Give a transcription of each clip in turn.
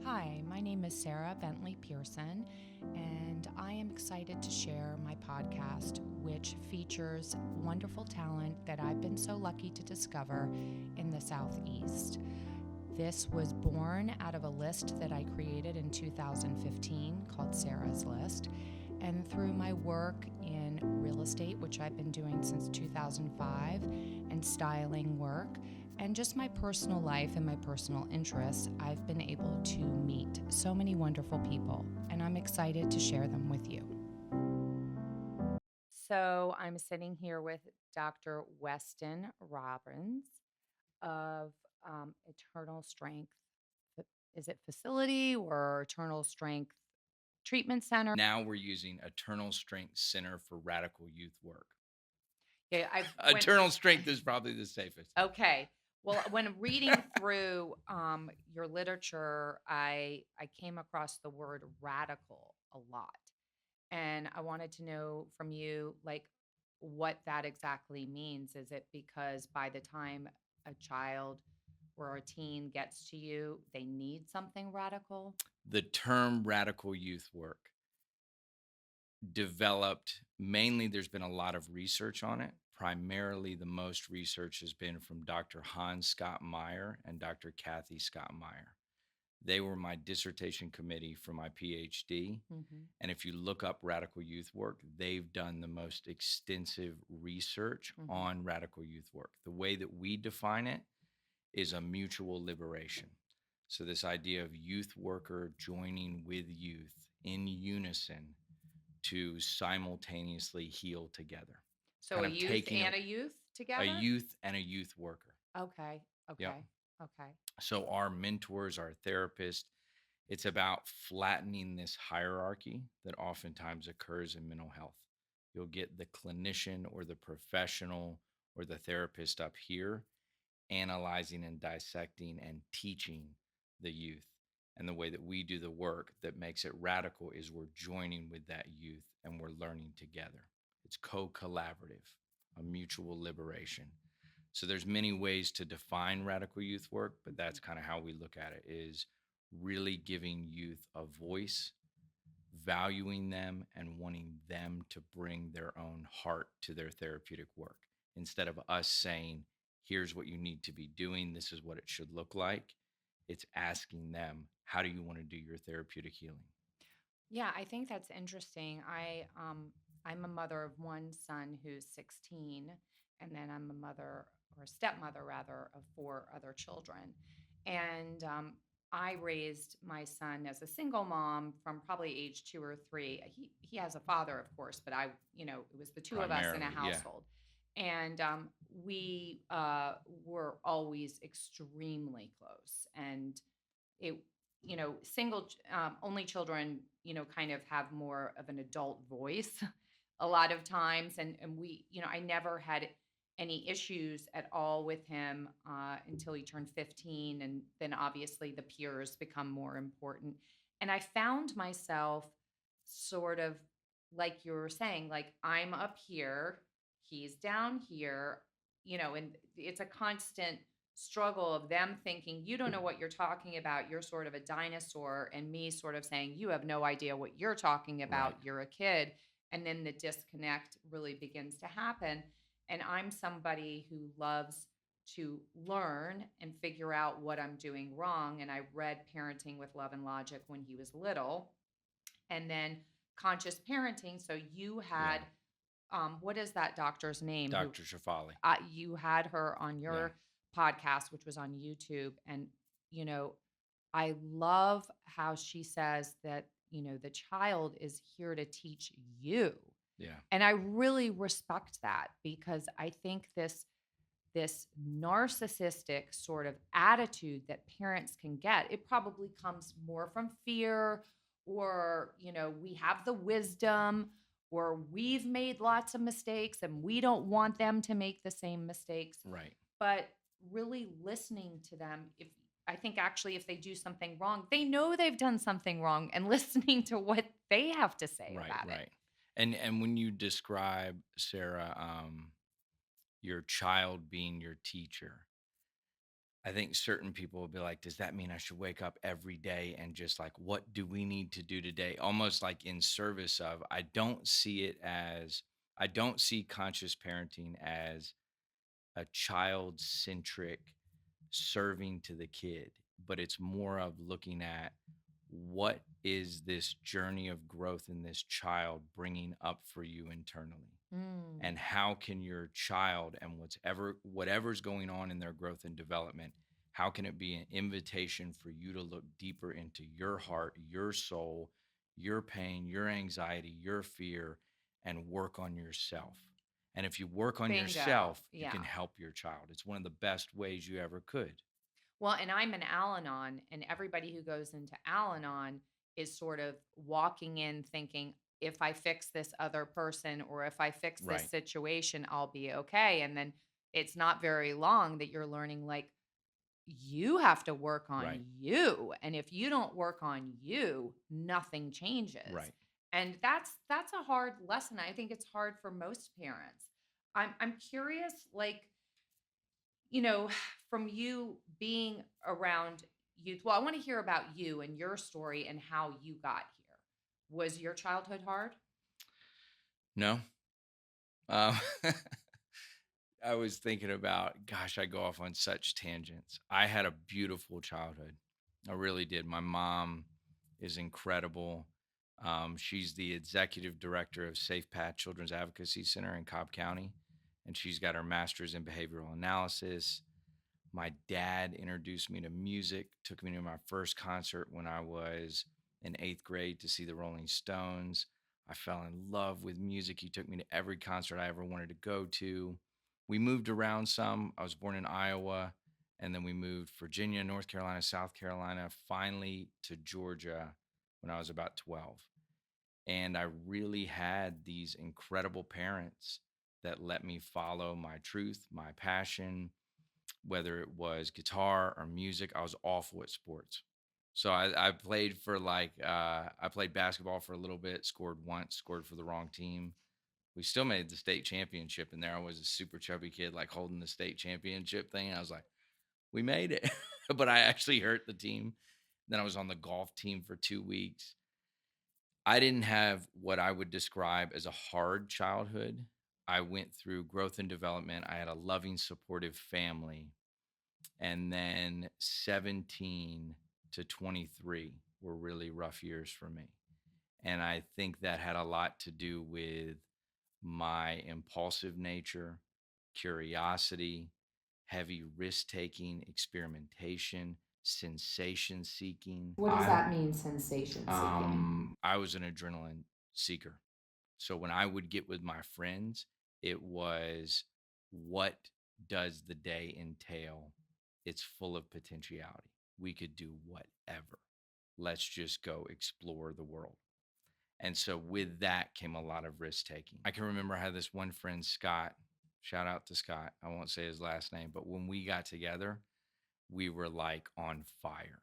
Hi, my name is Sarah Bentley Pearson, and I am excited to share my podcast, which features wonderful talent that I've been so lucky to discover in the Southeast. This was born out of a list that I created in 2015 called Sarah's List. And through my work in real estate, which I've been doing since 2005, and styling work, and just my personal life and my personal interests, I've been able to meet so many wonderful people, and I'm excited to share them with you. So I'm sitting here with Dr. Weston Robbins of Eternal Strength. Is it facility or Eternal Strength Treatment Center? Now we're using Eternal Strength Center for Radical Youth Work. Yeah, I've went. Eternal Strength is probably the safest. Okay. Well, when reading through your literature, I came across the word radical a lot, and I wanted to know from you, like, what that exactly means. Is it because by the time a child or a teen gets to you, they need something radical? The term radical youth work developed mainly, there's been a lot of research on it. Primarily, the most research has been from Dr. Hans Scott Meyer and Dr. Kathy Scott Meyer. They were my dissertation committee for my PhD. Hmm. And if you look up radical youth work, they've done the most extensive research Hmm. on radical youth work. The way that we define it is a mutual liberation. So, this idea of youth worker joining with youth in unison to simultaneously heal together, So kind a of youth taking and a youth a together? youth and a youth worker. Okay. Yep. Okay. Okay. So, our mentors, our therapists, it's about flattening this hierarchy that oftentimes occurs in mental health. You'll get the clinician or the professional or the therapist up here analyzing and dissecting and teaching the youth. And the way that we do the work that makes it radical is we're joining with that youth and we're learning together. It's co-collaborative, a mutual liberation. So there's many ways to define radical youth work, but that's kind of how we look at it, is really giving youth a voice, valuing them and wanting them to bring their own heart to their therapeutic work instead of us saying, here's what you need to be doing, this is what it should look like. It's asking them, how do you want to do your therapeutic healing? Yeah, I think that's interesting. I'm a mother of one son who's 16, and then I'm a mother or a stepmother rather of four other children. And I raised my son as a single mom from probably age 2 or 3. He has a father, of course, but it was the two of us in a Primarily, yeah. household. And we were always extremely close. And it only children kind of have more of an adult voice a lot of times, and we I never had any issues at all with him until he turned 15, and then obviously the peers become more important. And I found myself sort of, like you were saying, like, I'm up here, he's down here, and it's a constant struggle of them thinking, you don't know what you're talking about, you're sort of a dinosaur, and me sort of saying, you have no idea what you're talking about, Right. you're a kid. And then the disconnect really begins to happen. And I'm somebody who loves to learn and figure out what I'm doing wrong. And I read Parenting with Love and Logic when he was little, and then Conscious Parenting. So you Yeah. had, what is that doctor's name, who Dr. Shafali. you had her on Yeah. your podcast, which was on YouTube. And, you know, I love how she says that, the child is here to teach you. Yeah. And I really respect that, because I think this narcissistic sort of attitude that parents can get, it probably comes more from fear, or we have the wisdom, or we've made lots of mistakes and we don't want them to make the same mistakes. Right. But really listening to them, if I think actually if they do something wrong, they know they've done something wrong, and listening to what they have to say Right. about it. Right. And when you describe, Sarah, your child being your teacher, I think certain people will be like, does that mean I should wake up every day and just like, what do we need to do today? Almost like in service of, I don't see conscious parenting as a child centric serving to the kid, but it's more of looking at what is this journey of growth in this child bringing up for you internally, Mm. and how can your child and whatever's going on in their growth and development, how can it be an invitation for you to look deeper into your heart, your soul, your pain, your anxiety, your fear, and work on yourself. And if you work on Bingo. yourself, you Yeah. can help your child. It's one of the best ways you ever could. Well, and I'm an Al-Anon, and everybody who goes into Al-Anon is sort of walking in thinking, if I fix this other person or if I fix this Right, situation, I'll be okay. And then it's not very long that you're learning, like, you have to work on right, you. And if you don't work on you, nothing changes. right. And that's a hard lesson. I think it's hard for most parents. I'm curious, like, from you being around youth. Well, I want to hear about you and your story and how you got here. Was your childhood hard? No. I was thinking about, gosh, I go off on such tangents. I had a beautiful childhood. I really did. My mom is incredible. She's the executive director of Safe Path Children's Advocacy Center in Cobb County, and she's got her master's in behavioral analysis. My dad introduced me to music, took me to my first concert when I was in eighth grade to see the Rolling Stones. I fell in love with music. He took me to every concert I ever wanted to go to. We moved around some. I was born in Iowa, and then we moved Virginia, North Carolina, South Carolina, finally to Georgia when I was about 12. And I really had these incredible parents that let me follow my truth, my passion, whether it was guitar or music. I was awful at sports. So I played for I played basketball for a little bit, scored once, scored for the wrong team. We still made the state championship, and there I was, a super chubby kid, like holding the state championship thing. And I was like, we made it. But I actually hurt the team. Then I was on the golf team for 2 weeks. I didn't have what I would describe as a hard childhood. I went through growth and development. I had a loving, supportive family, and then 17 to 23 were really rough years for me. And I think that had a lot to do with my impulsive nature, curiosity, heavy risk taking, experimentation, sensation seeking. What does that mean, sensation seeking? I was an adrenaline seeker. So when I would get with my friends, it was, what does the day entail? It's full of potentiality. We could do whatever. Let's just go explore the world. And so with that came a lot of risk taking. I can remember I had this one friend, Scott. Shout out to Scott. I won't say his last name, but when we got together, we were like on fire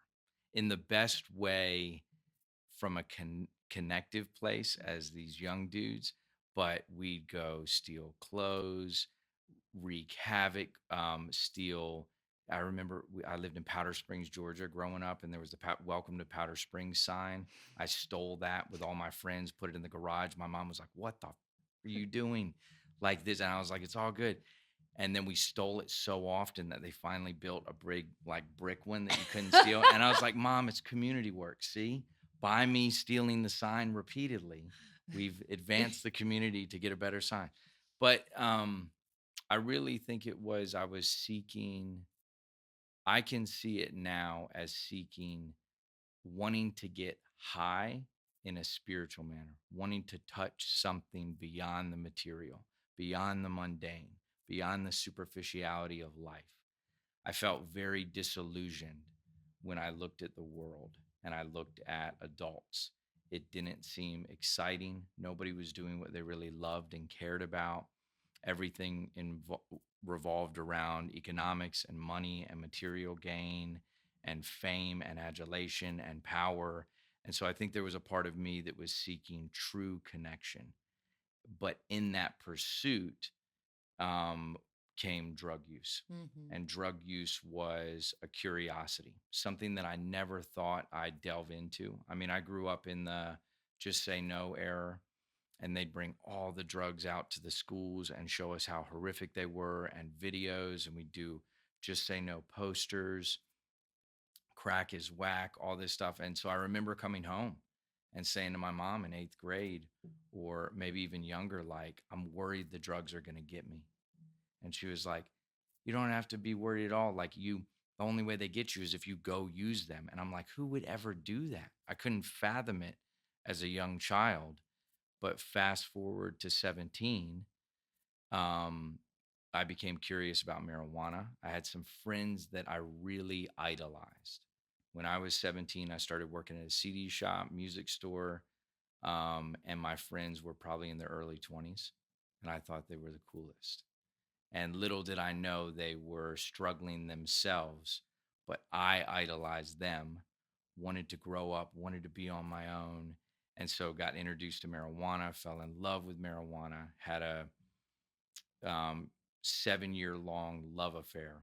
in the best way, from a connective place as these young dudes. But we'd go steal clothes, wreak havoc, steal. I remember I lived in Powder Springs, Georgia, growing up, and there was the "Welcome to Powder Springs" sign. I stole that with all my friends, put it in the garage. My mom was like, "What the are you doing?" Like this, and I was like, "It's all good." And then we stole it so often that they finally built a brick one that you couldn't steal. And I was like, "Mom, it's community work. See, by me stealing the sign repeatedly, we've advanced the community to get a better sign." But I really think I was seeking. I can see it now as seeking, wanting to get high in a spiritual manner, wanting to touch something beyond the material, beyond the mundane, beyond the superficiality of life. I felt very disillusioned when I looked at the world and I looked at adults. It didn't seem exciting. Nobody was doing what they really loved and cared about. Everything revolved around economics and money and material gain and fame and adulation and power. And so I think there was a part of me that was seeking true connection. But in that pursuit, um, came drug use. Mm-hmm. And drug use was a curiosity, something that I never thought I'd delve into. I mean, I grew up in the just say no era, and they'd bring all the drugs out to the schools and show us how horrific they were and videos. And we do just say no posters, crack is whack, all this stuff. And so I remember coming home and saying to my mom in eighth grade, or maybe even younger, like, I'm worried the drugs are going to get me. And she was like, you don't have to be worried at all. Like, the only way they get you is if you go use them. And I'm like, who would ever do that? I couldn't fathom it as a young child. But fast forward to 17, um, I became curious about marijuana. I had some friends that I really idolized. When I was 17, I started working at a CD shop, music store, and my friends were probably in their early 20s, and I thought they were the coolest. And little did I know they were struggling themselves, but I idolized them, wanted to grow up, wanted to be on my own. And so got introduced to marijuana, fell in love with marijuana, had a um, 7-year long love affair.